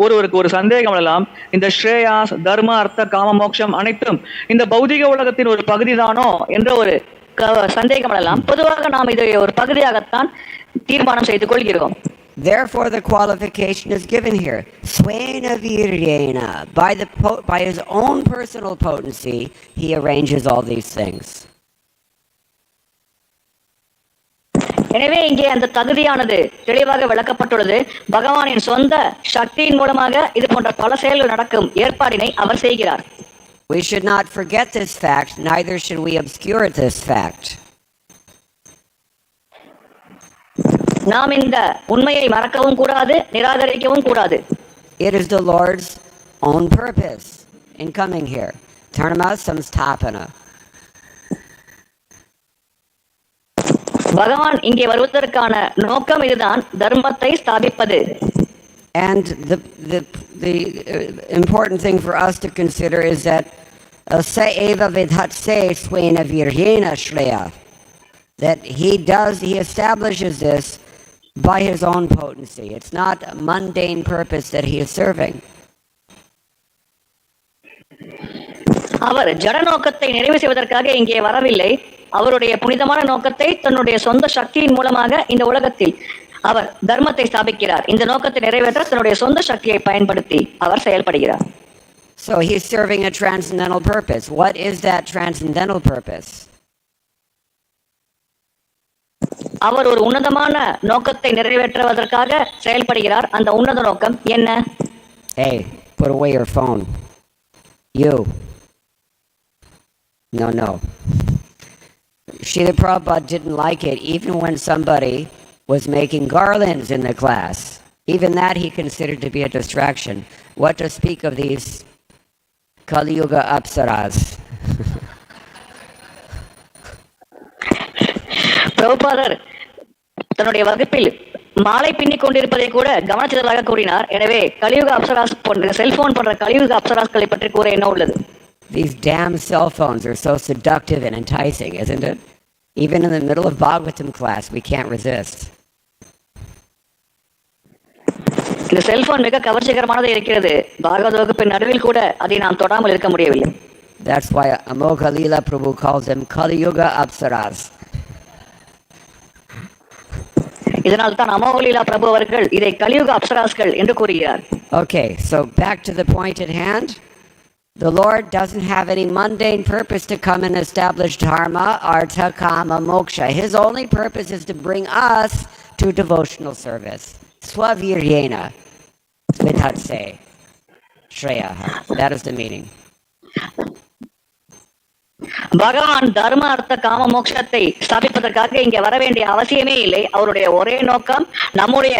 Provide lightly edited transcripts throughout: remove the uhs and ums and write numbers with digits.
ஒருவருக்கு ஒரு சந்தேகம் எல்லாம், இந்த ஸ்ரேயாஸ், தர்ம, அர்த்த, காம, மோட்சம் அனைத்தும் இந்த பௌதிக உலகத்தின் ஒரு பகுதிதானோ என்ற ஒரு சந்தேகம் எல்லாம் பொதுவாக நாம் இதை ஒரு பகுதியாகத்தான் தீர்மானம் செய்து கொள்கிறோம். Therefore, the qualification is given here. Swena viryena. By his own personal potency, he arranges all these things. எனவே இங்கே அந்த தகுதியானது தெளிவாக விளக்கப்பட்டுள்ளது. பகவானின் சொந்த சக்தியின் மூலமாக இது போன்ற பல செயல்கள் நடக்கும் ஏற்பாடினை அவர் செய்கிறார். We should not forget this fact, neither should we obscure this fact. நாம் இந்த உண்மையை மறக்கவும் கூடாது, நிராகரிக்கவும் கூடாது. It is the Lord's own purpose in coming here. Dharma samstapana. பகவான் இங்கே வருவதற்கான நோக்கம் இதுதான், தர்மத்தை ஸ்தாபிப்பது. And the important thing for us to consider is that sa eva vidhatse swena viryena shreya, that he establishes this by his own potency. It's not a mundane purpose that he is serving. அவர் ஜட நோக்கத்தை நிறைவு செய்வதற்காக இங்கே வரவில்லை. அவருடைய புனிதமான நோக்கத்தை தன்னுடைய சொந்த சக்தியின் மூலமாக இந்த உலகத்தில் அவர் தர்மத்தை ஸ்தாபிக்கிறார். இந்த நோக்கத்தை நிறைவேற்ற தன்னுடைய சொந்த சக்தியை பயன்படுத்தி அவர் செயல்படுகிறார். So he's serving a transcendental purpose. What is that transcendental purpose? அவர் ஒரு உன்னதமான நோக்கத்தை நிறைவேற்றுவதற்காக செயல்படுகிறார். அந்த உன்னத நோக்கம் என்ன? Hey, put away your phone. You. No. Srila Prabhupada didn't like it even when somebody was making garlands in the class. Even that he considered to be a distraction. What to speak of these Kali Yuga apsaras? பிரபுபாதர் தன்னுடைய வகுப்பில் மாலை பின்னிக் கொண்டிருப்பதை கூட கவனச்சிதறலாக கூறினார். எனவே கலியுக அப்சராஸ் போன்ற செல்போன் போன்ற கலியுக அப்சராஸ்களை பற்றி கூற என்ன உள்ளது? These damn cell phones are so seductive and enticing, isn't it? Even in the middle of Bhagavatam class, we can't resist. இந்த செல்போன் மிக கவர்ச்சிகரமானது இருக்கிறது. பாகவத வகுப்பின் நடுவில் கூட அதை நாம் தொடாமல் இருக்க முடியவில்லை. That's why Amogha Leela Prabhu calls them Kali Yuga apsaras. இதனால் தான் அமோகலீலா பிரபு அவர்கள் இதை கலியுக அப்சராஸ்கள் என்று கூறுகிறார். Okay, so back to the point at hand. The Lord doesn't have any mundane purpose to come and establish dharma, artha, kama, moksha. His only purpose is to bring us to devotional service. Swaviryena vidhatse shreya. That is the meaning. பகவான் தர்ம, அர்த்த, காம, மோட்சத்தை ஸ்தாபிப்பதற்காக இங்கே வர வேண்டிய அவசியமே இல்லை. அவருடைய ஒரே நோக்கம் நம்முடைய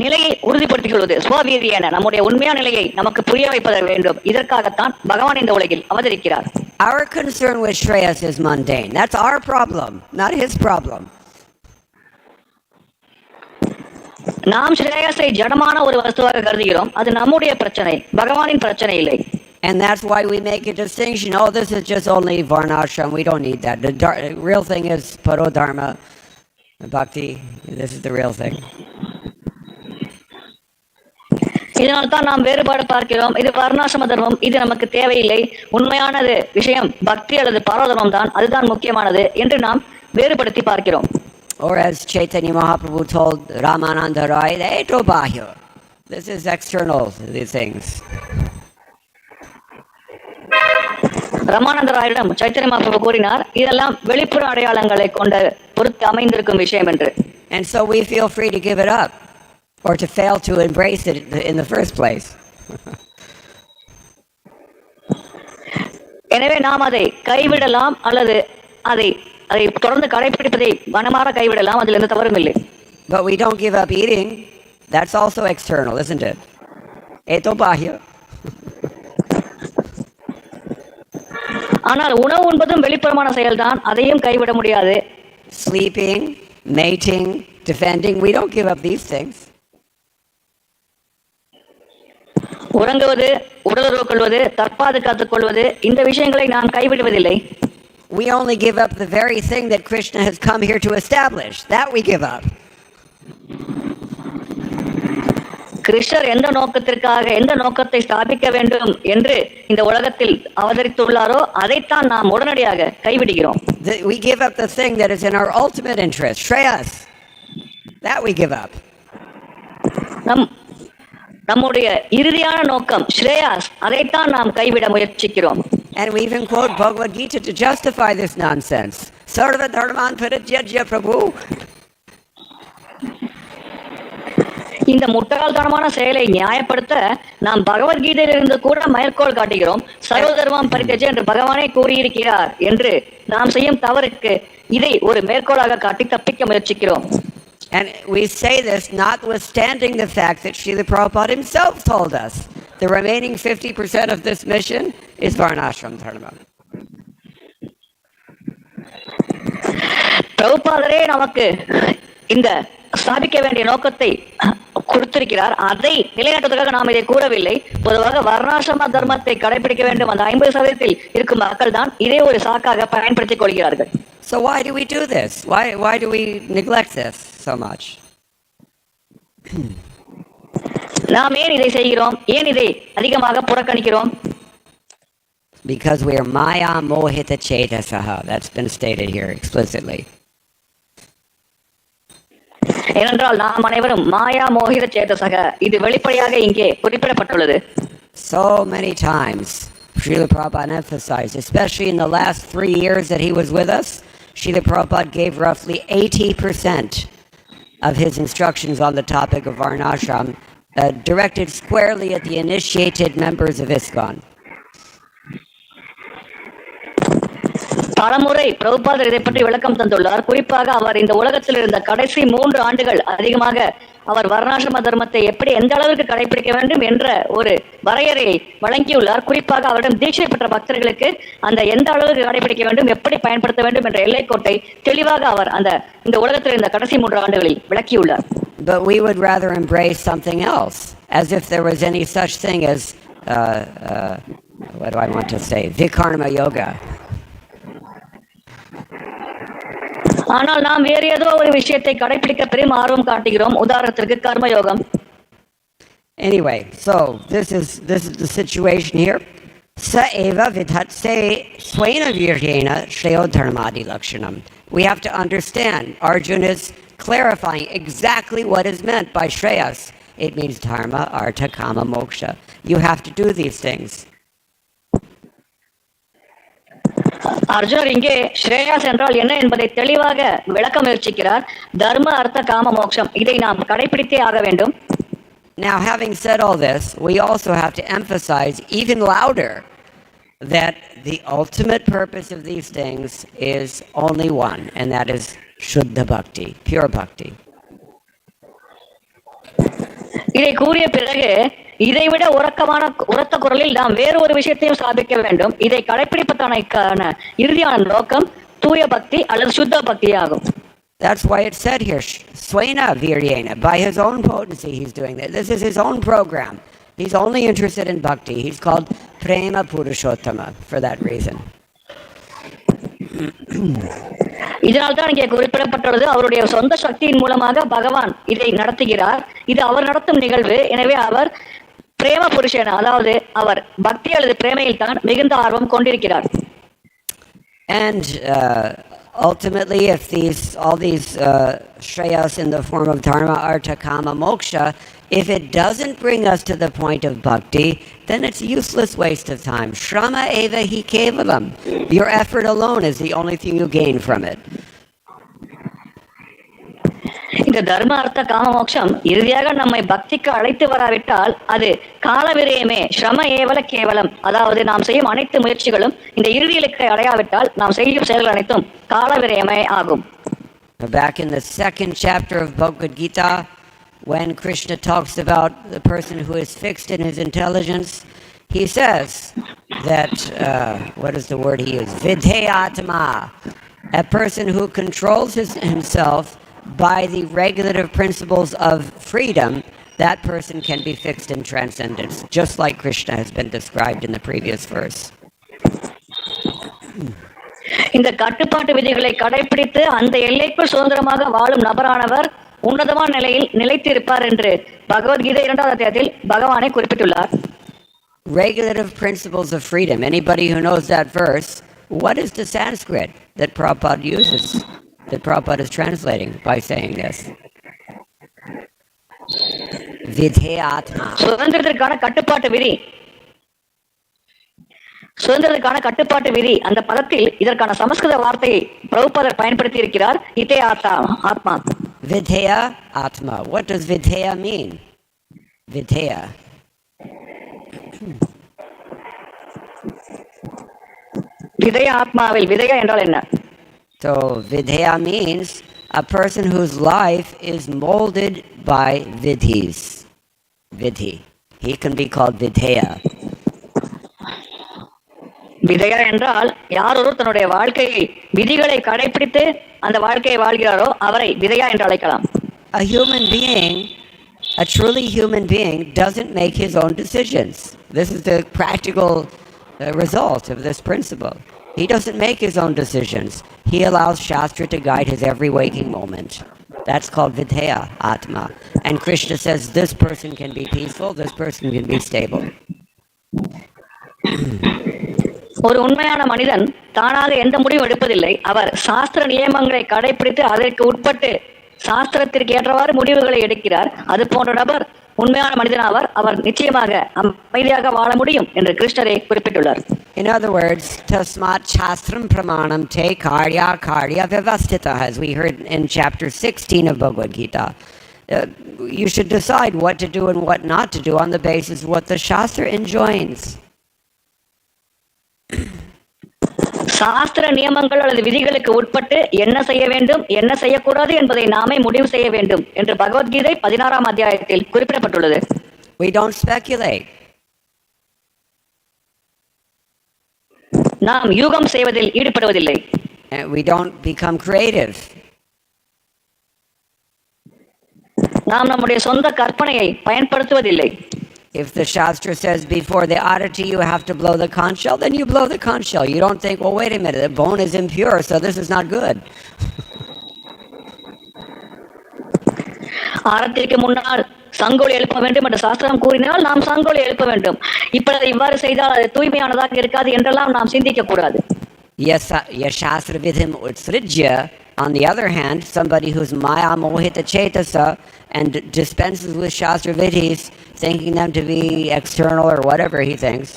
நிலையை உறுதிப்படுத்திக் கொள்வது. ஸ்வவீரியன, நம்முடைய உண்மையான நிலையை நமக்கு புரிய வைப்பத வேண்டும். இதற்காகத்தான் பகவான் இந்த உலகில் அவதரிக்கிறார். Our concern with Shreyas is mundane. That's our problem, not his problem. நாம் ஸ்ரேயஸை ஜடமான ஒரு வஸ்துவாக கருதுகிறோம். அது நம்முடைய பிரச்சனை, பகவானின் பிரச்சனை இல்லை. And that's why we make a distinction. Oh, this is just only varnashram. We don't need that. The real thing is parodharma, bhakti. This is the real thing. இதனால் தான் நாம் வேறுபாடு பார்க்கிறோம். இது வர்ணாசிரம தர்மம், இது நமக்கு தேவையில்லை. உண்மையானது விஷயம் பக்தி அல்லது பரோதர்மம் தான், அதுதான் முக்கியமானது என்று நாம் வேறுபடுத்தி பார்க்கிறோம். Or as Chaitanya Mahaprabhu told Ramananda Rai, "Eto bahya." This is external, these things. ரமானந்த ராயிடம் Chaitanya Mahaprabhu கூறினார், இதெல்லாம் வெளிப்புற அடையாளங்களை கொண்ட பொறுத்து அமைந்திருக்கும் விஷயம் என்று. And so we feel free to give it up or to fail to embrace it in the first place. எனவே நாம் அதை கைவிடலாம் அல்லது அதை தொடர்ந்து கடைபிடிப்பதை மனமாற கைவிடலாம். அதில் எந்த தவறும் இல்லை. But we don't give up eating. That's also external, isn't it? Eto bahya. ஆனால் உணவு உண்பதும் வெளிப்புறமான செயல்தான், அதையும் கைவிட முடியாது. Sleeping, mating, defending, we don't give up these things. உறங்குவது, உடலுறவு கொள்வது, தற்பாதுகாத்துக் கொள்வது, இந்த விஷயங்களை நாம் கைவிடுவதில்லை. We only give up the very thing that Krishna has come here to establish. That we give up. கிருஷ்ணர் எந்த நோக்கத்திற்காக எந்த நோக்கத்தை ஸ்தாபிக்க வேண்டும் என்று இந்த உலகத்தில் அவதரித்துள்ளாரோ அதைத்தான் நாம் உடனடியாக கைவிடுகிறோம். We give up the thing that is in our ultimate interest, Shreyas. That we give up. நம்முடைய இறுதியான நோக்கம் ஸ்ரேயாஸ், அதைத்தான் நாம் கைவிட முயற்சிக்கிறோம். And we even quote Bhagavad Gita to justify this nonsense. Sarva dharman parityajya prabhu. இந்த முட்டாள்தனமான செயலை நியாயப்படுத்த நாம் பகவத்கீதையிலிருந்து கூட மேற்கோள் காட்டுகிறோம். சர்வதர்மம் பரித்யஜ்ய என்று பகவானே கூறியிருக்கிறார் என்று நாம் செய்யும் தவறுக்கு இதை ஒரு மேற்கோளாக காட்டி தப்பிக்க முயற்சிக்கிறோம். And we say this notwithstanding the fact that Srila Prabhupada himself told us the remaining 50% of this mission is Varnashram Dharma. பிரபுபாதரே நமக்கு இந்த ஸ்தாபிக்க வேண்டிய நோக்கத்தை கொடுத்திருக்கிறார். அதை நிலைநாட்டுவதற்காக நாம் இதை கூறவில்லை. பொதுவாக வர்ணாசிரம தர்மத்தை கடைபிடிக்க வேண்டும் அந்த 50% இருக்கும் மக்கள் தான் இதை ஒரு சாக்காக பயன்படுத்திக் கொள்கிறார்கள். So why do we do this? Why do we neglect this so much? நாம் ஏன் இதை செய்கிறோம்? ஏன் இதை அதிகமாக புறக்கணிக்கிறோம்? Because we are maya mohita chetasaha. That's been stated here explicitly. ஏனென்றால் நாம் அனைவரும் மாயா மோகித சேதசக, இது வெளிப்படையாக இங்கே குறிப்பிடப்பட்டுள்ளது. So many times Srila Prabhupada emphasized, especially in the last 3 years that he was with us, Srila Prabhupada gave roughly 80% of his instructions on the topic of Varnashram directed squarely at the initiated members of ISKCON. பலமுறை பிரபுபாதர் இதை பற்றி விளக்கம் தந்துள்ளார். குறிப்பாக அவர் இந்த உலகத்தில் இருந்த கடைசி 3 ஆண்டுகள் அதிகமாக அவர் வர்ணாசிரம தர்மத்தை எப்படி எந்த அளவிற்கு கடைபிடிக்க வேண்டும் என்ற ஒரு வரையறையை வழங்கியுள்ளார். குறிப்பாக அவரிடம் தீட்சை பெற்ற பக்தர்களுக்கு அந்த எந்த அளவுக்கு கடைபிடிக்க வேண்டும், எப்படி பயன்படுத்த வேண்டும் என்ற எல்லைக்கோட்டை தெளிவாக அவர் இந்த உலகத்தில் இருந்த கடைசி 3 ஆண்டுகளில் விளக்கியுள்ளார். But we would rather embrace something else, as if there was any such thing as what do I want to say, Vikarma yoga. ஆனால் நாம் வேறு ஏதோ ஒரு விஷயத்தை கடைபிடிக்க பெரும் ஆர்வம் காட்டுகிறோம். உதாரணத்திற்கு கர்மயோகம். Anyway, so this is the situation here. Sa eva vidhatse swena viryena shreyo dharmadi lakshanam. We have to understand Arjuna is clarifying exactly what is meant by shreyas. It means dharma, artha, kama, moksha. You have to do these things. அர்ஜுனர் இங்கே ஸ்ரேயாஸ் என்றால் என்ன என்பதை தெளிவாக விளக்க முயற்சிக்கிறார். தர்ம அர்த்த காம மோட்சம், இதை நாம் கடைபிடித்தே ஆக வேண்டும். Now, having said all this, we also have to emphasize even louder that the ultimate purpose of these things is only one, and that is Shuddha Bhakti, pure Bhakti. இதை கூறிய பிறகு இதைவிட உரத்த குரலில் நாம் வேறு ஒரு விஷயத்தையும் ஸ்தாபிக்க வேண்டும். இதை கடைபிடிப்பதற்கான இறுதியான நோக்கம் தூய பக்தி அல்லது சுத்த பக்தி ஆகும். That's why it said here, Swena Viryena, by his own potency he's doing that. This is his own program. He's only interested in bhakti. He's called Prema Purushottama for that reason. இதனால் தான் இங்கே குறிப்பிடப்பட்டுள்ளது, அவருடைய சொந்த சக்தியின் மூலமாக பகவான் இதை நடத்துகிறார். இது அவர் நடத்தும் நிகழ்வு. எனவே அவர் பிரேம புருஷன், அதாவது அவர் பக்தி அல்லது பிரேமையில் தான் மிகுந்த ஆர்வம் கொண்டிருக்கிறார். And ultimately, if all these shreyas in the form of dharma, artha, kama, moksha, if it doesn't bring us to the point of bhakti, then it's a useless waste of time. Shrama eva hi kevalam. Your effort alone is the only thing you gain from it. இந்த தர்ம அர்த்த காம மோட்சம் இறுதியாக நம்மை பக்திக்கு அழைத்து வராவிட்டால் அது கால விரயமே. ஸ்ரம ஏவல கேவலம், அதாவது நாம் செய்யும் அனைத்து முயற்சிகளும் இந்த இறுதி இலக்கை அடையாவிட்டால் நாம் செய்யும் செயல்கள் அனைத்தும் கால விரயமே ஆகும். Back in the 2nd chapter of Bhagavad Gita, when Krishna talks about the person who is fixed in his intelligence, he says that, what is the word he used? Vidheyatma, a person who controls himself by the regulative principles of freedom, that person can be fixed in transcendence, just like Krishna has been described in the previous verse. இந்த கட்டுப்பாட்டு விதிகளை கடைபிடித்து அந்த எல்லைக்குள் சுதந்திரமாக வாழும் நபரானவர் உன்னதமான நிலையில் நிலைத்திருப்பார் என்று பகவத்கீதை 2வது அத்தியாயத்தில் பகவானை குறிப்பிட்டுள்ளார். Regulative principles of freedom. Anybody who knows that verse, what is the Sanskrit that Prabhupada uses, that Prabhupada is translating by saying this? Vidheyatma. சுதந்திரத்திற்கான கட்டுப்பாட்டு விதி அந்த பதத்தில் இதற்கான சமஸ்கிருத வார்த்தையை பிரபுபாதர் பயன்படுத்தி இருக்கிறார். இதே ஆத்மா. Vidheya Atma. What does Vidheya mean? Vidheya. விதய ஆத்மாவில் விதய என்றால் என்ன? So Vidheya means a person whose life is molded by vidhis. Vidhi. He can be called Vidheya. விதயா என்றால் யாரொரு தன்னுடைய வாழ்க்கையை விதிகளை கடைபிடித்து அந்த வாழ்க்கையை வாழ்கிறாரோ அவரை விதயா என்று அழைக்கலாம். A human being, a truly human being, doesn't make his own decisions. This is the practical result of this principle. He doesn't make his own decisions. He allows Shastra to guide his every waking moment. That's called Vidheya Atma. And Krishna says this person can be peaceful, this person can be stable. ஒரு உண்மையான மனிதன் தானாக எந்த முடிவும் எடுப்பதில்லை. அவர் சாஸ்திர நியமங்களை கடைபிடித்து அதற்கு உட்பட்டு சாஸ்திரத்திற்கு ஏற்றவாறு முடிவுகளை எடுக்கிறார். அது போன்ற நபர் உண்மையான மனிதன் ஆவார். அவர் நிச்சயமாக அமைதியாக வாழ முடியும் என்று கிருஷ்ணரே குறிப்பிட்டுள்ளார். In other words, tasmat shastram pramanam te karya karya vyavastita, as we heard in chapter 16 of Bhagavad Gita. You should decide what to do and what not to do on the basis of what the Shastra enjoins. சாஸ்திர நியமங்கள் அல்லது விதிகளுக்கு உட்பட்டு என்ன செய்ய வேண்டும் என்ன செய்யக்கூடாது என்பதை நாமே முடிவு செய்ய வேண்டும் என்று பகவத்கீதை 16ஆம் அத்தியாயத்தில் குறிப்பிடப்பட்டுள்ளது. We don't speculate. நாம் யூகம் செய்வதில் ஈடுபடுவதில்லை. We don't become creative. நாம் நம்முடைய சொந்த கற்பனையை பயன்படுத்துவதில்லை. If the Shastra says before the oddity you have to blow the conch shell, then you blow the conch shell. You don't think, well, wait a minute, the bone is impure, so this is not good. ஆரத்திற்கு முன்னால் சங்கோலி எழுப்ப வேண்டும் என்று சாஸ்திரம் கூறினால் நாம் சங்கோலி எழுப்ப வேண்டும். இப்பொழுது இவ்வாறு செய்தால் அது தூய்மையானதாக இருக்காது என்றெல்லாம் நாம் சிந்திக்க கூடாது. Yes, Shastra vidhim utsrijya. On the other hand, somebody who's maya mohita chetasa and dispenses with Shastra vidhis, thinking them to be external or whatever he thinks,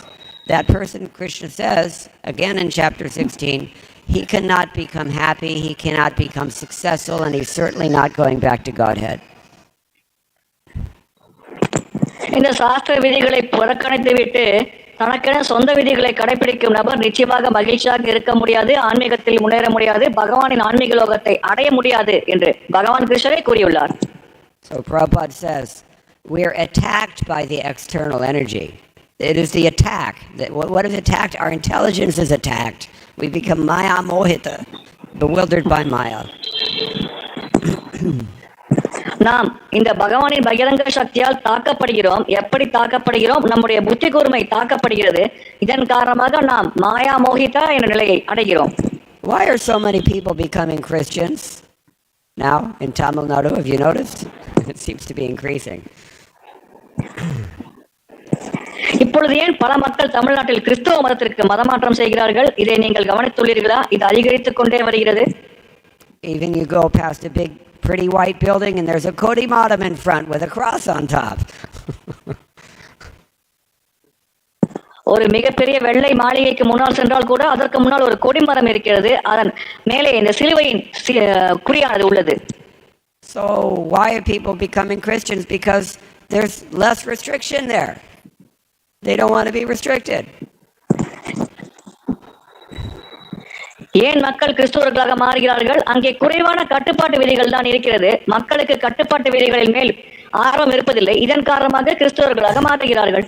that person, Krishna says, again in chapter 16, he cannot become happy, he cannot become successful, and he's certainly not going back to Godhead. இந்த சாஸ்திர விதிகளை புறக்கணித்து விட்டு தனக்கென சொந்த விதிகளை கடைபிடிக்கும் நபர் நிச்சயமாக மகிழ்ச்சியாக இருக்க முடியாது, ஆன்மீகத்தில் முன்னேற முடியாது, பகவானின் ஆன்மீக லோகத்தை அடைய முடியாது என்று பகவான் கிருஷ்ணரே கூறியுள்ளார். So Prabhupada says, we're attacked by the external energy. It is the attack. What is attacked? Our intelligence is attacked. We become maya mohita, bewildered by maya. நாம் இந்த பகவானின் பகிரங்க சக்தியால் தாக்கப்படுகிறோம். எப்படி தாக்கப்படுகிறோம்? நம்முடைய புத்தி கூர்மை தாக்கப்படுகிறது. இதன் காரணமாக நாம் மாயா மோகிதா என்ற நிலையை அடைகிறோம். Why are so many people becoming Christians now in Tamil Nadu? Have you noticed? It seems to be increasing. இப்பொழுது ஏன் பல மக்கள் தமிழ்நாட்டில் கிறிஸ்தவ மதத்திற்கு மதமாற்றம் செய்கிறார்கள்? இதை நீங்கள் கவனித்துள்ளீர்களா? இது அதிகரித்துக் கொண்டே வருகிறது. Even you go past a big pretty white building and there's a Kodi Madam in front with a cross on top. ஒரு மிகப்பெரிய வெள்ளை மாளிகைக்கு முன்னால் சென்றால் கூட அதற்கு முன்னால் ஒரு கொடிமரம் இருக்கிறது. அதன் மேலே இந்த சிலுவையின் குறியானது உள்ளது. So why are people becoming Christians? Because there's less restriction there. They don't want to be restricted. ஏன் மக்கள் கிறிஸ்தவர்களாக மாறுகிறார்கள்? அங்கே குறைவான கட்டுப்பாட்டு விதிகள் தான் இருக்கிறது. மக்களுக்கு கட்டுப்பாட்டு விதிகளின் மேல் ஆர்வம் இருப்பதில்லை. இதன் காரணமாக கிறிஸ்தவர்களாக மாறுகிறார்கள்.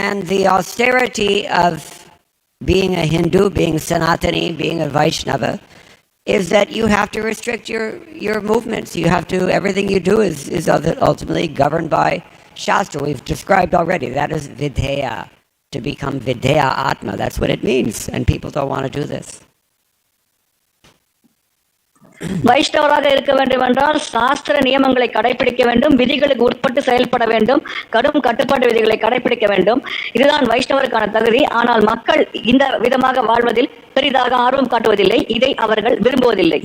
And the austerity of being a Hindu, being Sanatani, being a Vaishnava, is that you have to restrict your movements. You have to, everything you do is ultimately governed by Shastra. We've described already. That is Vidheya. To become Vidheya Atma. That's what it means. And people don't want to do this. வைஷ்ணவராக இருக்க வேண்டும் என்றால் சாஸ்திர நியமங்களை கடைபிடிக்க வேண்டும், விதிகளுக்கு உட்பட்டு செயல்பட வேண்டும், கடும் கட்டுப்பாட்டு விதிகளை கடைபிடிக்க வேண்டும். இதுதான் வைஷ்ணவருக்கான தகுதி. ஆனால் மக்கள் இந்த விதமாக வாழ்வதில் பெரிதாக ஆர்வம் காட்டுவதில்லை, இதை அவர்கள் விரும்புவதில்லை.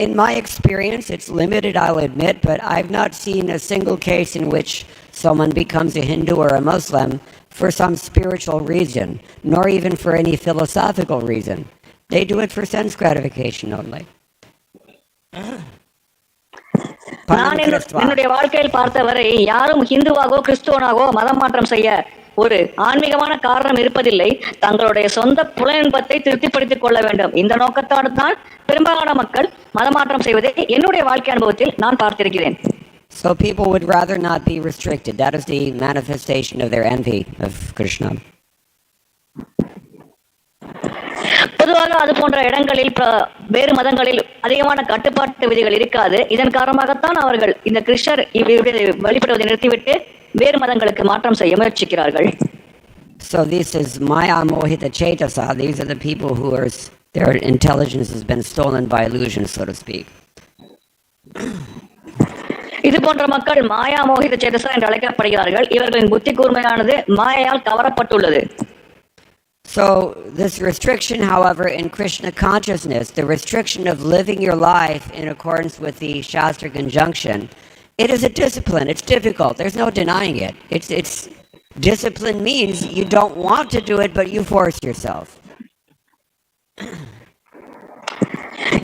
In my experience, it's limited, I'll admit, but I've not seen a single case in which someone becomes a Hindu or a Muslim for some spiritual reason, nor even for any philosophical reason. They do it for sense gratification only. நான் என்னுடைய வாழ்க்கையில் பார்த்தவரை யாரும் ஹிந்துவாகவோ கிறிஸ்துவனாகவோ மதம் மாற்றம் செய்ய ஒரு ஆன்மீகமான காரணம் இருப்பதில்லை. தங்களுடைய சொந்த புலன்பத்தை திருப்திப்படுத்திக் கொள்ள வேண்டும். இந்த நோக்கத்தோடு தான் பெரும்பாலான மக்கள் மதமாற்றம் செய்வதை என்னுடைய வாழ்க்கை அனுபவத்தில் நான் பார்த்திருக்கிறேன். So people would rather not be restricted. That is the manifestation of their envy of Krishna. பொதுவாக அது போன்ற இடங்களில் வேறு மதங்களில் அதிகமான கட்டுப்பாட்டு விதிகள் இருக்காது. இதன் காரணமாகத்தான் அவர்கள் இந்த கிருஷ்ணர் வழிபடுவதை நிறுத்திவிட்டு வேறு மதங்களுக்கு மாற்றம் செய்ய முயற்சிக்கிறார்கள். So this is Maya Mohita Chetasa. These are the people who are, their intelligence has been stolen by illusion, so to speak. இது போன்ற மக்கள் மாயா மோகித சேதசா என்று அழைக்கப்படுகிறார்கள். இவர்களின் புத்தி கூர்மையானது மாயையால் கவரப்பட்டுள்ளது. So this restriction, however, in Krishna consciousness, the restriction of living your life in accordance with the Shastra conjunction, it is a discipline. It's difficult. There's no denying it. It's discipline means you don't want to do it, but you force yourself.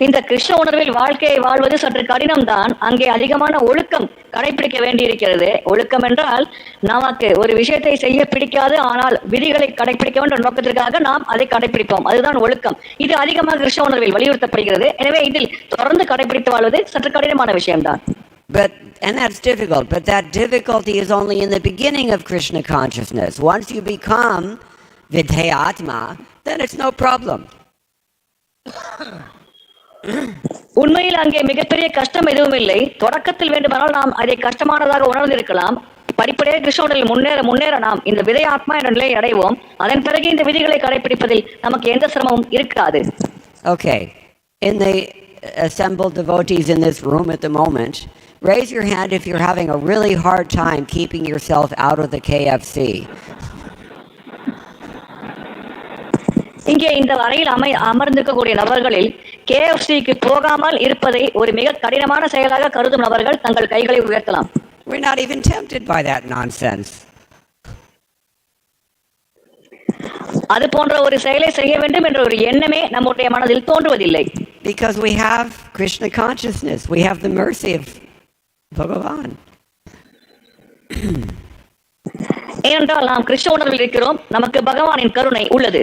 இந்த கிருஷ்ண உணர்வில் வாழ்க்கையை வாழ்வது சற்று கடினம்தான். அங்கே அதிகமான ஒழுக்கம் கடைபிடிக்க வேண்டியிருக்கிறது. ஒழுக்கம் என்றால் நமக்கு ஒரு விஷயத்தை செய்ய பிடிக்காது, ஆனால் விதிகளை கடைபிடிக்க வேண்டும் நோக்கத்திற்காக நாம் அதை கடைபிடிப்போம். அதுதான் ஒழுக்கம். இது அதிகமாக கிருஷ்ண உணர்வில் வலியுறுத்தப்படுகிறது. எனவே இதில் தொடர்ந்து கடைபிடித்து வாழ்வது சற்று கடினமான விஷயம்தான். And that's difficult, but that difficulty is only in the beginning of Krishna consciousness. Once you become Vidhyatma, then it's no problem. உண்மையில் அங்கே மிகப்பெரிய கஷ்டம் எதுவும் இல்லை. தொடக்கத்தில் வேண்டுமானால் நாம் அதை கஷ்டமானதாக உணர்ந்திருக்கலாம். படிப்படியாக கிருஷ்ணனில் முன்னேற முன்னேற நாம் இந்த விதை ஆத்மா என்ற நிலையை அடைவோம். அதன் பிறகு இந்த விதிகளை கடைபிடிப்பதில் நமக்கு எந்த சிரமமும் இருக்காது. Okay, in the assembled devotees in this room at the moment, raise your hand if you're having a really hard time keeping yourself out of the KFC. இங்கே இந்த அறையில் அமர்ந்திருக்கக்கூடிய நபர்களில் KFCக்கு போகாமல் இருப்பதை ஒரு மிக கடினமான செயலாக கருதும் நபர்கள் தங்கள் கைகளை உயர்த்தலாம். We're not even tempted by that nonsense. அது போன்ற ஒரு செயலை செய்ய வேண்டும் என்ற ஒரு எண்ணமே நம்முடைய மனதில் தோன்றுவதில்லை. Because we have Krishna consciousness, we have the mercy of Bhagavan. ஏனென்றால் நாம் கிருஷ்ண உணர்வில் இருக்கிறோம், நமக்கு பகவானின் கருணை உள்ளது.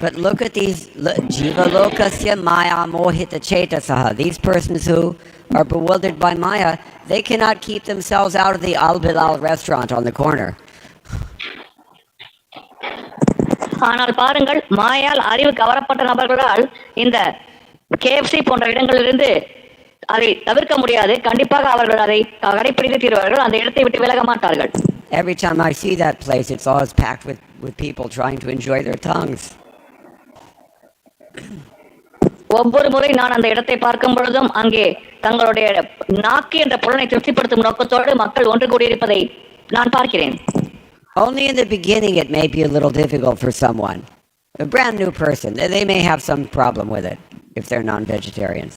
But look at these Jiva Lokasya Maya Mohita Chetasaha. These persons who are bewildered by Maya, they cannot keep themselves out of the Al Bilal restaurant on the corner. ஆனால் பாருங்கள், மாயால் அறிவு கவரப்பட்ட நபர்களால் இந்த KFC போன்ற இடங்களிலிருந்து அதை தவிர்க்க முடியாது. கண்டிப்பாக அவர்கள் அதை கடைபிடித்து தீர்வார்கள். அந்த இடத்தை விட்டு விலக மாட்டார்கள். Every time I see that place, it's always packed with people trying to enjoy their tongues. ஒவ்வொரு முறை நான் அந்த இடத்தை பார்க்கும் பொழுதும் அங்கே தங்களுடைய நாக்கு என்ற புலனை திருப்திப்படுத்தும் நோக்கத்தோடு மக்கள் ஒன்று கூடியிருப்பதை நான் பார்க்கிறேன். Only in the beginning it may be a little difficult for someone. A brand new person, they may have some problem with it if they're non-vegetarians.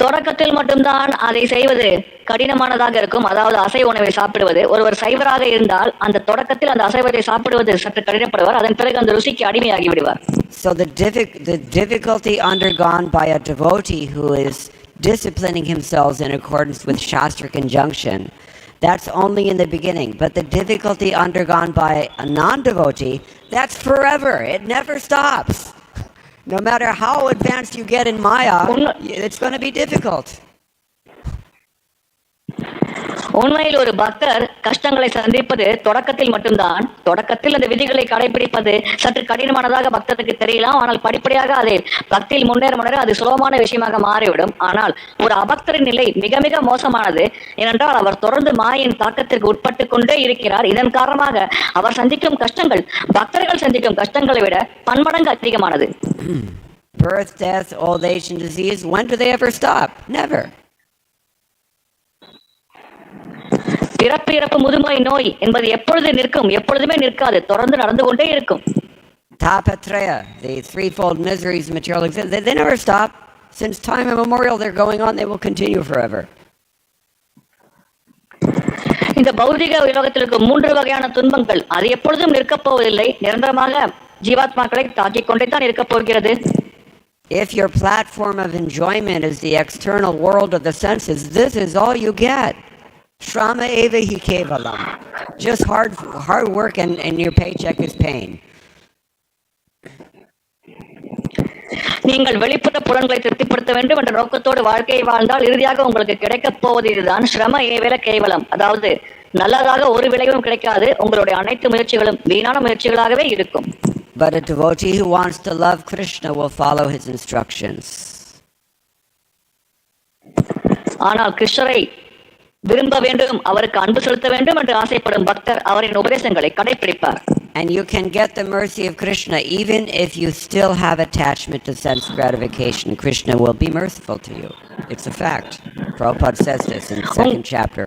தொடக்கத்தில் மட்டும்தான் அதை செய்வது கடினமானதாக இருக்கும். அதாவது அசைவ உணவை சாப்பிடுவது. ஒருவர் சைவராக இருந்தால் அந்த தொடக்கத்தில் அந்த அசைவத்தை சாப்பிடுவது சற்று கடினப்படுவார். அதன் பிறகு அந்த ருசிக்கு அடிமையாகி விடுவார். So the difficulty undergone by a devotee who is disciplining himself in accordance with Shastra conjunction, that's only in the beginning. But the difficulty undergone by a non-devotee, that's forever. It never stops. No matter how advanced you get in Maya, it's going to be difficult. உண்மையில் ஒரு பக்தர் கஷ்டங்களை சந்திப்பது தொடக்கத்தில் மட்டும்தான். தொடக்கத்தில் அந்த விதிகளை கடைபிடிப்பது சற்று கடினமானதாக பக்தருக்கு தெரியலாம். ஆனால் படிப்படியாக அதை பக்தியில் முன்னேற முன்னேற அது சுலபமான விஷயமாக மாறிவிடும். ஆனால் ஒரு அபக்தரின் நிலை மிக மிக மோசமானது. ஏனென்றால் அவர் தொடர்ந்து மாயின் தாக்கத்திற்கு உட்பட்டு கொண்டே இருக்கிறார். இதன் காரணமாக அவர் சந்திக்கும் கஷ்டங்கள் பக்தர்கள் சந்திக்கும் கஷ்டங்களை விட பன்மடங்கு அதிகமானது. birth, death, old age, and disease, when do they ever stop? Never. பிறப்பு இறப்பு முதுமை நோய் என்பது எப்பொழுது நிற்கும்? எப்பொழுதுமே நிற்காது, தொடர்ந்து நடந்து கொண்டே இருக்கும். Tapatraya, the threefold miseries of material existence, they never stop. Since time immemorial, they're going on, they will continue forever. இந்த பௌதிக உலகத்தில் இருக்கும் 3 வகையான துன்பங்கள் அது எப்பொழுதும் நிற்கப் போவதில்லை, நிரந்தரமாக ஜீவாத்மாக்களை தாக்கிக் கொண்டே தான் இருக்கப் போகிறது. If your platform of enjoyment is the external world of the senses, this is all you get. Shrama eva hi kevalam. Just hard work and your paycheck is pain. நீங்கள் வெளிப்புற புலன்களை திருப்திப்படுத்த வேண்டும் என்ற நோக்கத்தோடு வாழ்க்கையை வாழ்ந்தால் இறுதியாக உங்களுக்கு கிடைக்கப் போவது இதுதான் ஸ்ரம ஏவேல கேவலம். அதாவது நல்லதாக ஒரு விளைவும் கிடைக்காது, உங்களுடைய அனைத்து முயற்சிகளும் வீணான முயற்சிகளாகவே இருக்கும். But a devotee who wants to love Krishna will follow his instructions. ஆனால் கிருஷ்ணரை விரும்ப வேண்டும், அவருக்கு அன்பு செலுத்த வேண்டும் என்று ஆசைப்படும் பக்தர் அவரின் உபதேசங்களை கடைபிடிப்பார். And you can get the mercy of Krishna even if you still have attachment to sense gratification. Krishna will be merciful to you. It's a fact. Prabhupada says this in the second chapter.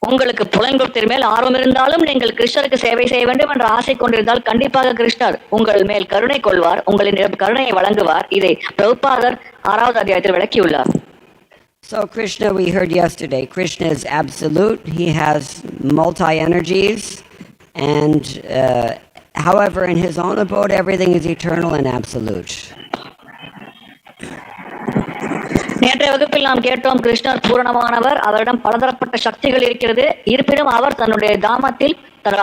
உங்களுக்கு புலன்குணத்தின் மேல் ஆர்வம் இருந்தாலும் நீங்கள் கிருஷ்ணருக்கு சேவை செய்ய வேண்டும் என்ற ஆசை கொண்டிருந்தால் கண்டிப்பாக கிருஷ்ணர் உங்கள் மேல் கருணை கொள்வார், உங்களின் கருணையை வழங்குவார். இதை பிரபுபாதர் 6வது அத்தியாயத்தில் விளக்கியுள்ளார். So Krishna, we heard yesterday, Krishna is absolute. He has multi-energies. And however, in his own abode, everything is eternal and absolute. நேற்றைய வகுப்பில் நாம் கேட்டோம், கிருஷ்ணர் பூரணமானவர், அவரிடம் பலதரப்பட்ட சக்திகள் இருக்கிறது. இருப்பினும் அவர் தன்னுடைய தாமத்தில்,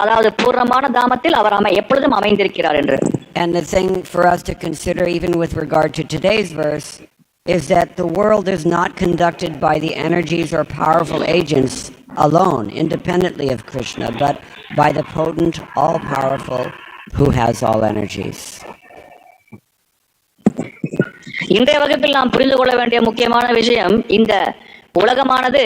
அதாவது பூர்ணமான தாமத்தில் அவர் எப்பொழுதும் அமைந்திருக்கிறார் என்று. And the thing for us to consider, even with regard to today's verse, is that the world is not conducted by the energies or powerful agents alone, independently of Krishna, but by the potent, all-powerful, who has all energies. இன்றைய வகுப்பில் நாம் புரிந்து கொள்ள வேண்டிய முக்கியமான விஷயம், இந்த உலகமானது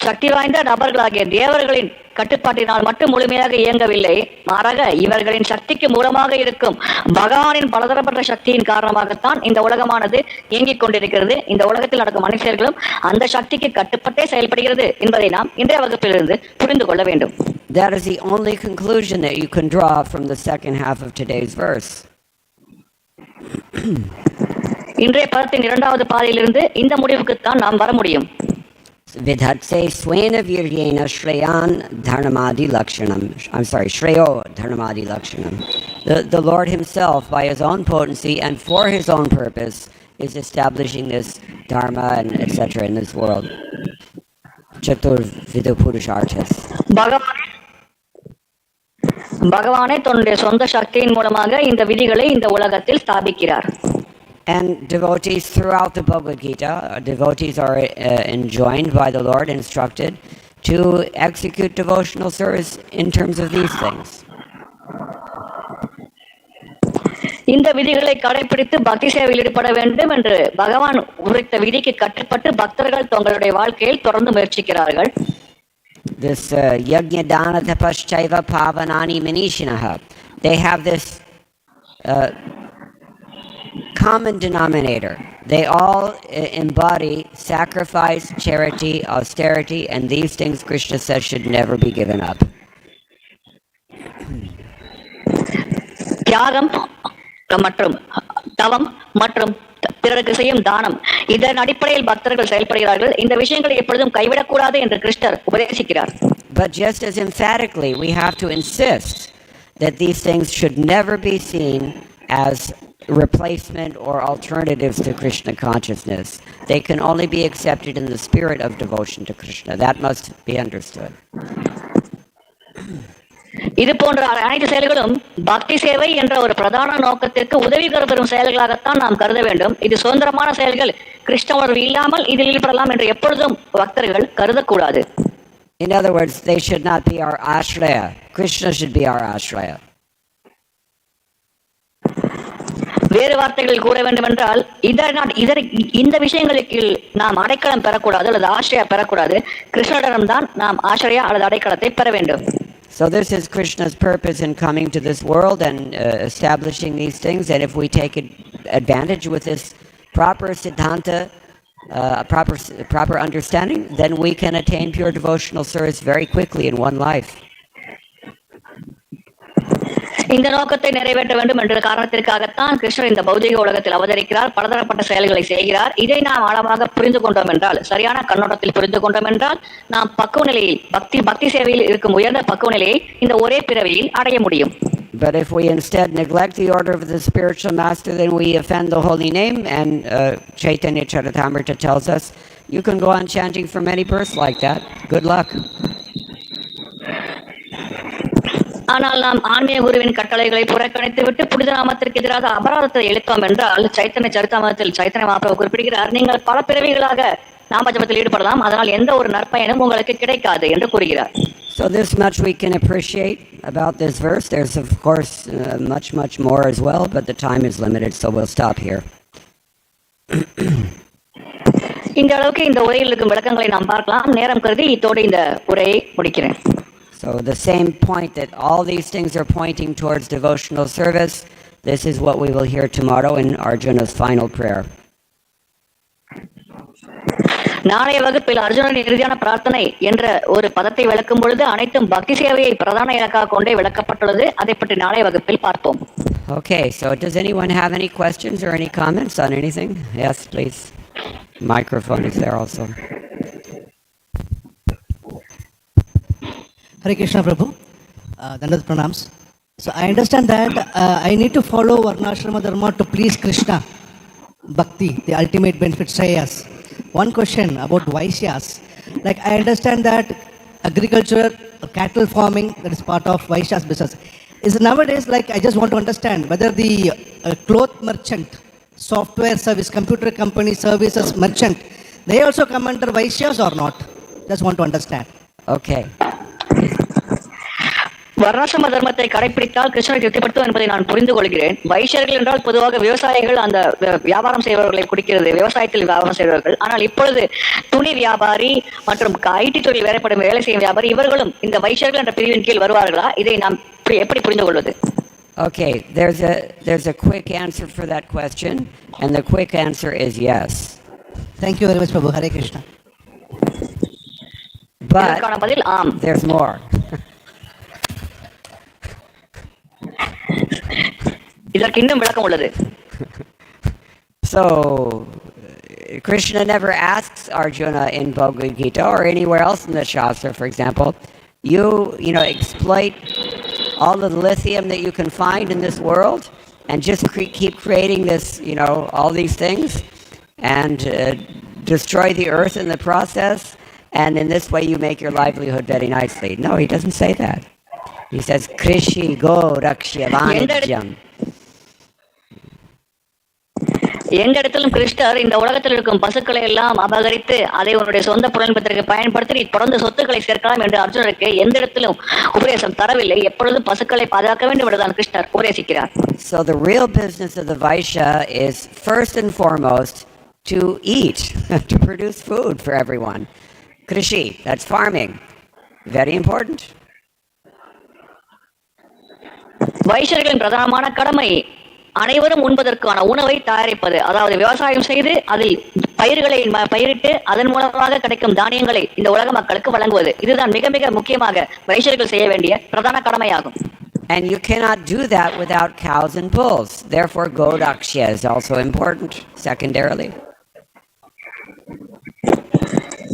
சக்தி வாய்ந்த நபர்களாகிய தேவர்களின் கட்டுப்பாட்டினால் மட்டும் முழுமையாக இயங்கவில்லை, மாறாக இவர்களின் சக்திக்கு மூலமாக இருக்கும் பகவானின் பலதரப்பட்ட சக்தியின் காரணமாகத்தான் இந்த உலகமானது இயங்கிக் கொண்டிருக்கிறது. இந்த உலகத்தில் நடக்கும் மனுஷர்களும் அந்த சக்திக்கு கட்டுப்பட்டே செயல்படுகிறது என்பதை நாம் இன்றைய வகுப்பிலிருந்து புரிந்து கொள்ள வேண்டும். That is the only conclusion that you can draw from the second half of today's verse. இன்றைய பதத்தின் 2வது பாதையிலிருந்து இந்த முடிவுக்குத்தான் நாம் வர முடியும். Vidhatse swena viryena shreyan dharmadi lakshanam. I'm sorry, shreyo dharmadi lakshanam. The Lord himself, by his own potency and for his own purpose, is establishing this dharma and etc. in this world. Chatur vidu purusharthas. பகவானே தன்னுடைய சொந்த சக்தியின் மூலமாக இந்த விதிகளை இந்த உலகத்தில் ஸ்தாபிக்கிறார். And devotees throughout the Bhagavad Gita, devotees are enjoined by the Lord, instructed to execute devotional service in terms of these things. இந்த விதிகளை கடைபிடித்து பக்தி சேவையில் ஈடுபட வேண்டும் என்று பகவான் உரைத்த விதிக்கு கட்டுப்பட்டு பக்தர்கள் தங்களுடைய வாழ்க்கையில் தொடர்ந்து முயற்சிக்கிறார்கள். This yajna dana tapaschaiva pavanani manishinaha. They have this common denominator. They all embody sacrifice, charity, austerity, and these things Krishna says should never be given up. தியாகம் மற்றும் தவம் மற்றும் பிறருக்கு செய்யும் தானம், இதன் அடிப்படையில் பக்தர்கள் செயல்படுகிறார்கள். இந்த விஷயங்களை எப்பொழுதும் கைவிடக்கூடாது என்று கிருஷ்ணர் உபதேசிக்கிறார். But just as emphatically, we have to insist that these things should never be seen as replacement or alternatives to Krishna consciousness. They can only be accepted in the spirit of devotion to Krishna. That must be understood. இது போன்ற அனைத்து செயல்களும் பக்தி சேவை என்ற ஒரு பிரதான நோக்கத்திற்கு உதவி பெறும் செயல்களாகத்தான் நாம் கருத வேண்டும். இது சுதந்திரமான செயல்கள், கிருஷ்ண உணர்வு இல்லாமல் இதில் ஈடுபடலாம் என்று எப்பொழுதும் பக்தர்கள் கருதக்கூடாது. In other words, they should not be our ashraya. Krishna should be our ashraya. வேறு வார்த்தைகளில் கூற வேண்டும் என்றால், இந்த விஷயங்களுக்கு நாம் அடைக்கலம் பெறக்கூடாது அல்லது ஆசிரியா பெறக்கூடாது. கிருஷ்ணனிடம்தான் நாம் ஆசிரியா அல்லது அடைக்கலத்தை பெற வேண்டும். So this is Krishna's purpose in coming to this world and establishing these things. And if we take advantage with this proper siddhanta, proper understanding, then we can attain pure devotional service very quickly in one life. இந்த நோக்கத்தை நிறைவேற்ற வேண்டும் என்ற காரணத்திற்காகத்தான் கிருஷ்ணர் இந்த பௌதிக உலகத்தில் அவதரிக்கிறார், பலதரப்பட்ட செயல்களை செய்கிறார். இதை நாம் ஆழமாக புரிந்து கொண்டோம் என்றால், சரியான கண்ணோட்டத்தில் புரிந்து கொண்டோம் என்றால், நாம் பக்குவ நிலையில் பக்தி சேவையில் இருக்கும் உயர்ந்த பக்குவ நிலையை இந்த ஒரே பிறவியில் அடைய முடியும். But if we instead neglect the order of the spiritual master, then we offend the holy name, and Chaitanya Charitamrita tells us, you can go on chanting for many births like that. Good luck. ஆனால் நாம் ஆன்மீக குருவின் கட்டளைகளை புறக்கணித்து விட்டு புனித நாமத்திற்கு எதிராக அபராதத்தை எழுத்தோம் என்றால், சைத்தன்ய சரிதாமத்தில் சைத்தன்ய மகாபிரபு குறிப்பிடுகிறார், நீங்கள் பல பிறவிகளாக நாமஜபத்தில் ஈடுபடலாம், அதனால் எந்த ஒரு நற்பயனும் உங்களுக்கு கிடைக்காது என்று கூறுகிறார். So this much we can appreciate about this verse. There's of course much more as well, but the time is limited, so we'll stop here. இந்த அளவுக்கு இந்த உரையில் இருக்கும் விளக்கங்களை நாம் பார்க்கலாம். நேரம் கருதி இத்தோடு இந்த உரையை முடிக்கிறேன். So the same point that all these things are pointing towards devotional service, this is what we will hear tomorrow in Arjuna's final prayer. நாளைய வகுப்பில் அர்ஜுனன் இறுதியான பிரார்த்தனை என்ற ஒரு பதத்தை விளக்கும் பொழுது அனைத்தும் பக்தி சேவையை பிரதான இலக்காக கொண்டே விளக்கப்பட்டுள்ளது. அதை பற்றி நாளைய வகுப்பில் பார்ப்போம். Okay, so does anyone have any questions or any comments on anything? Yes, please. Microphone is there also. Hare Krishna Prabhu, Dandat Pranams. So I understand that I need to follow Varnashrama Dharma to please Krishna, Bhakti, the ultimate benefit Shreyas. One question about Vaishyas. Like I understand that agriculture, cattle farming, that is part of Vaishyas business. Is nowadays, like I just want to understand whether the cloth merchant, software service, computer company services merchant, they also come under Vaishyas or not? Just want to understand. Okay. வர்ணாசிரம தர்மத்தை கடைபிடித்தால் கிருஷ்ணரை திருப்திப்படுத்தும் என்பதை நான் புரிந்து கொள்கிறேன். வைஷ்யர்கள் என்றால் பொதுவாக விவசாயிகள், அந்த வியாபாரம் செய்பவர்களை குறிக்கிறது, விவசாயத்தில் வியாபாரம் செய்பவர்கள். ஆனால் இப்பொழுது துணி வியாபாரி மற்றும் ஐடி துறையில் வேலை செய்யும் வியாபாரி, இவர்களும் இந்த வைஷ்யர்கள் என்ற பிரிவின் கீழ் வருவார்களா? இதை நாம் எப்படி புரிந்து கொள்வது? Okay, there's a quick answer for that question, and the quick answer is yes. Thank you very much, Prabhu. Hare Krishna. இதற்கான பதில் ஆம். There's more. இதற்கு இன்னும் விளக்கம் உள்ளது. So Krishna never asks Arjuna in Bhagavad Gita or anywhere else in the Shastra, for example, you exploit all the lithium that you can find in this world and just keep creating this, all these things and destroy the earth in the process, and in this way you make your livelihood very nicely. No, he doesn't say that. He says, Krishi go rakshya vanijam. எந்த இடத்திலும் கிருஷ்ணர் இந்த உலகத்தில் இருக்கும் பசுக்களை எல்லாம் அபகரித்து அதை உன்னுடைய சொந்த புலன்பத்திற்கு பயன்படுத்தி நீ தொடர்ந்து சொத்துக்களை சேர்க்கலாம் என்று அர்ஜுனருக்கு எந்த இடத்திலும் உபதேசம் தரவில்லை. எப்பொழுதும் பசுக்களை பாதுகாக்க வேண்டும் என்றுதான் கிருஷ்ணர் உபதேசிக்கிறார். So the real business of the Vaishya is first and foremost to eat, to produce food for everyone. Krishi, that's farming. Very important. வைஷ்யர்களின் பிரதானமான கடமை அனைவரும் உண்பதற்கான உணவை தயாரிப்பது, அதாவது விவசாயம் செய்து அதில் பயிர்களை பயிரிட்டு அதன் மூலமாக கிடைக்கும் தானியங்களை இந்த உலக மக்களுக்கு வழங்குவது. இதுதான் மிக மிக முக்கியமாக வைஷ்யர்கள் செய்ய வேண்டிய பிரதான கடமையாகும். And you cannot do that without cows and bulls. Therefore, Godakshya is also important, secondarily.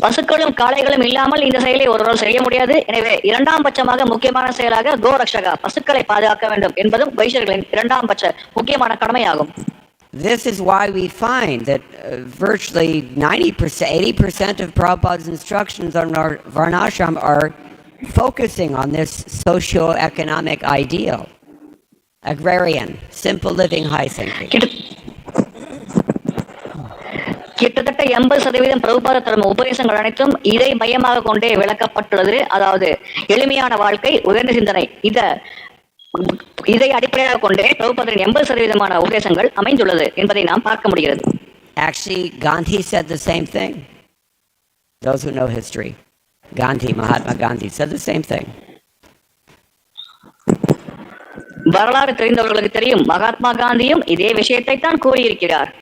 பசுக்களும் காளைகளும் இல்லாமல் இந்த செயலை ஒருவர் செய்ய முடியாது. எனவே இரண்டாம் பட்சமாக முக்கியமான செயலாக கோரக்ஷகா, பசுக்களை பாதுகாக்க வேண்டும் என்பதும் வைஷ்யர்களின் இரண்டாம் பட்ச முக்கியமான கடமையாகும். This is why we find that virtually 90%, 80% of Prabhupada's instructions on Varnashram are focusing on this socio-economic ideal. Agrarian, simple living, high thinking. கிட்டத்தட்ட 80% பிரபுபாத தரும் உபதேசங்கள் அனைத்தும் இதை மையமாக கொண்டே விளக்கப்பட்டுள்ளது. அதாவது எளிமையான வாழ்க்கை, உயர்ந்த சிந்தனை. இதை அடிப்படையாக கொண்டே பிரபுபாதரின் 80% உபதேசங்கள் அமைந்துள்ளது என்பதை நாம் பார்க்க முடிகிறது. Actually, Gandhi said the same thing. Those who know history, Mahatma Gandhi said the same thing. வரலாறு தெரிந்தவர்களுக்கு தெரியும், மகாத்மா காந்தியும் இதே விஷயத்தை தான் கூறியிருக்கிறார்.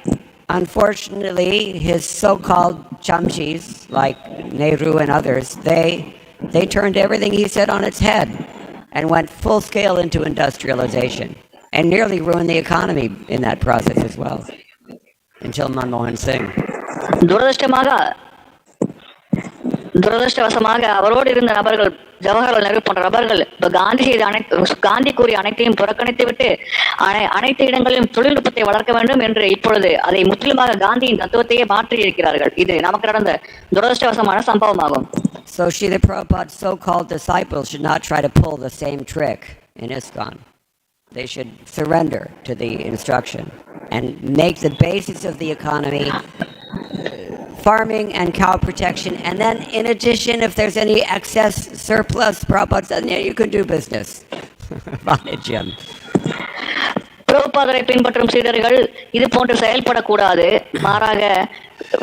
Unfortunately, his so-called chamchis, like Nehru and others, they turned everything he said on its head and went full scale into industrialization and nearly ruined the economy in that process as well, until Manmohan Singh. துரதிருஷ்டவசமாக அவரோடு இருந்த நபர்கள், ஜவஹர்லால் நேரு போன்ற நபர்கள் காந்தி கூறிய அனைத்தையும் புறக்கணித்து விட்டு அனைத்து இடங்களிலும் தொழில்நுட்பத்தை வளர்க்க வேண்டும் என்று இப்பொழுது அதை முற்றிலுமாக காந்தியின் தத்துவத்தையே மாற்றி இருக்கிறார்கள். இது நமக்கு நடந்த துரதிருஷ்டவசமான சம்பவமாகும். So Srila Prabhupada's so-called disciples should not try to pull the same trick in ISKCON. They should surrender to the instruction and make the basis of the economy farming and cow protection, and then in addition, if there's any excess surplus, Prabhupada said, yeah, you can do business. Vanijam. பிரபுபாதரை பின்பற்றும் சீடர்கள் இது போன்று செயல்படக்கூடாது. மாறாக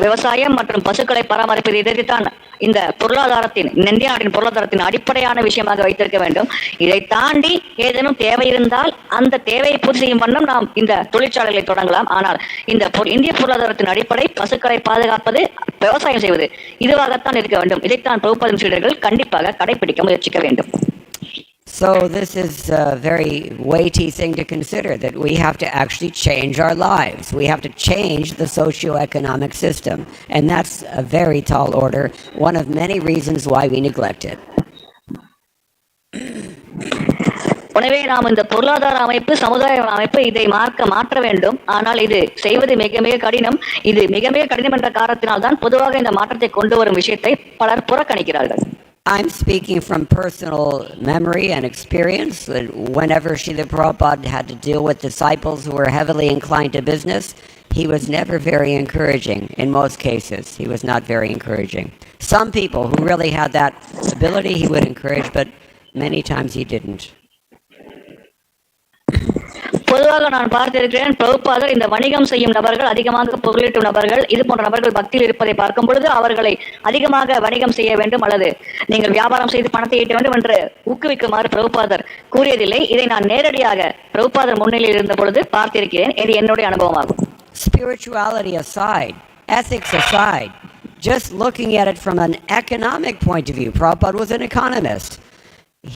விவசாயம் மற்றும் பசுக்களை பராமரிப்பது இதைத்தான் இந்த பொருளாதாரத்தின், இந்திய நாட்டின் பொருளாதாரத்தின் அடிப்படையான விஷயமாக வைத்திருக்க வேண்டும். இதை தாண்டி ஏதேனும் தேவை இருந்தால் அந்த தேவையை பூர்த்தி செய்யும் வண்ணம் நாம் இந்த தொழிற்சாலைகளை தொடங்கலாம். ஆனால் இந்த இந்திய பொருளாதாரத்தின் அடிப்படை பசுக்களை பாதுகாப்பது, விவசாயம் செய்வது இதுவாகத்தான் இருக்க வேண்டும். இதைத்தான் பிரபுபாதின் சீடர்கள் கண்டிப்பாக கடைபிடிக்க முயற்சிக்க வேண்டும். So this is a very weighty thing to consider, that we have to actually change our lives. We have to change the socio-economic system. And that's a very tall order, one of many reasons why we neglect it. எனவே நாம் இந்த பொருளாதார அமைப்பு, சமுதாய அமைப்பு இதை மாற்ற வேண்டும். ஆனால் இது செய்வது மிக மிக கடினம். இது மிக மிக கடினம் என்ற காரணத்தினால் தான் பொதுவாக இந்த மாற்றத்தை கொண்டு வரும் விஷயத்தை பலர் புறக்கணிக்கிறார்கள். I'm speaking from personal memory and experience. Whenever Srila Prabhupada had to deal with disciples who were heavily inclined to business, he was never very encouraging. In most cases, he was not very encouraging. Some people who really had that ability, he would encourage, but many times he didn't. பொதுவாக நான் பார்த்திருக்கிறேன், பிரபுபாதர் இந்த வணிகம் செய்யும் நபர்கள், அதிகமாக பொருளீட்டும் நபர்கள், இது போன்ற நபர்கள் பக்தியில் இருப்பதை பார்க்கும் பொழுது அவர்களை அதிகமாக வணிகம் செய்ய வேண்டும் அல்லது நீங்கள் வியாபாரம் செய்து பணத்தை ஈட்ட வேண்டும் என்று ஊக்குவிக்குமாறு பிரபுபாதர் கூறியதில்லை. இதை நான் நேரடியாக பிரபுபாதர் முன்னிலையில் இருந்த பொழுது பார்த்திருக்கிறேன். இது என்னுடைய அனுபவமாகும். Spirituality aside, ethics aside, just looking at it from an economic point of view, Prabhupada was an economist.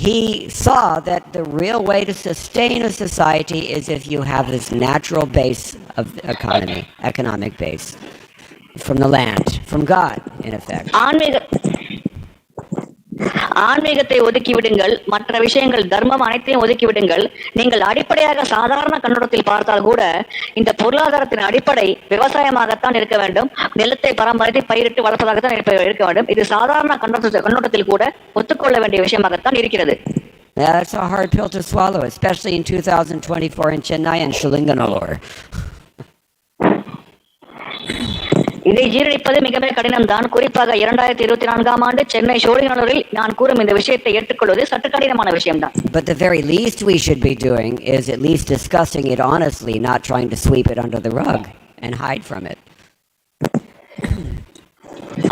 He saw that the real way to sustain a society is if you have this natural base of the economy, economic base, from the land, from God, in effect. ஆன்மீகத்தை ஒதுக்கிவிடுங்கள், மற்ற விஷயங்கள், தர்மம் அனைத்தையும் ஒதுக்கிவிடுங்கள். நீங்கள் அடிப்படையாக சாதாரண கண்ணோட்டத்தில் பார்த்தால் கூட இந்த பொருளாதாரத்தின் அடிப்படை விவசாயமாகத்தான் இருக்க வேண்டும். நிலத்தை பராமரித்து பயிரிட்டு வளர்ப்பதாகத்தான் இருக்க வேண்டும். இது சாதாரண கண்ணோட்டத்தில் கூட ஒத்துக்கொள்ள வேண்டிய விஷயமாகத்தான் இருக்கிறது. Yeah, that's a hard pill to swallow, especially in 2024 in Chennai and Shilinganallur. இதை ஜீரணிப்பது மிக மிக கடினம் தான். குறிப்பாக 2024ஆம் ஆண்டு சென்னை ஷோலிங்கநல்லூரில் நான் கூறும் இந்த விஷயத்தை ஏற்றுக்கொள்வது சற்று கடினமான விஷயம்தான். But the very least we should be doing is at least discussing it honestly, not trying to sweep it under the rug and hide from it.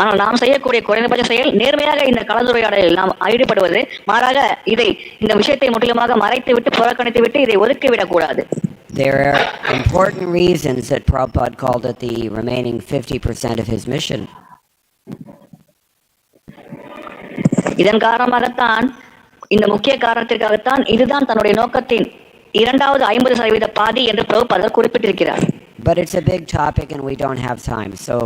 ஆனால் நாம் செய்யக்கூடிய குறைந்தபட்ச செயல் நேர்மையாக இந்த கலந்துரையாடலில் நாம் ஈடுபடுவது. மாறாக இந்த விஷயத்தை முற்றிலுமாக மறைத்து விட்டு புறக்கணித்து விட்டு இதை ஒதுக்கிவிடக் கூடாது. There are important reasons that Prabhupada called it the remaining 50% of his mission. இதன் காரணமாகத்தான், இந்த முக்கிய காரணத்திற்காகத்தான் இதுதான் தன்னுடைய நோக்கத்தின் இரண்டாவது 50% பாதி என்று பிரபுபாதர் குறிப்பிட்டிருக்கிறார். But it's a big topic and we don't have time, so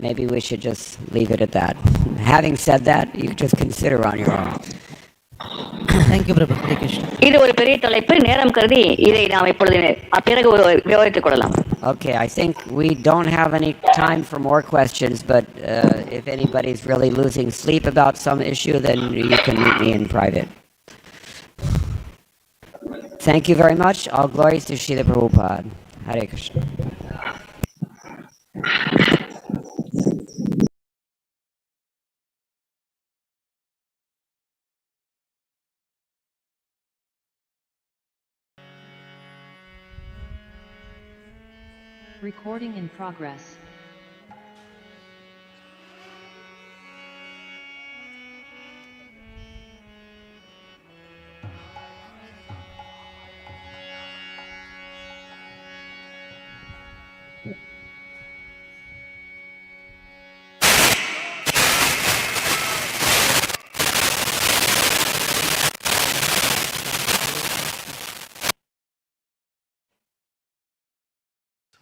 maybe we should just leave it at that. Having said that, you just consider on your own. Thank you, Prabhu. இது ஒரு பெரிய தலைப்பு, நேரம் கருதி இதை நாம் இப்பொழுது பிறகு விவரித்துக் கொள்ளலாம். Okay, I think we don't have any time for more questions, but if anybody's really losing sleep about some issue, then you can meet me in private. Thank you very much. All glories to Srila Prabhupada. Hare Krishna. Recording in progress.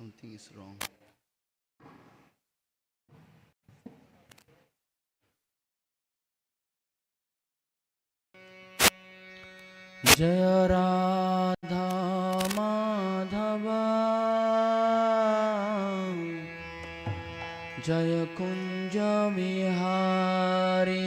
Something is wrong. जय राधा माधव जय कुंज विहारी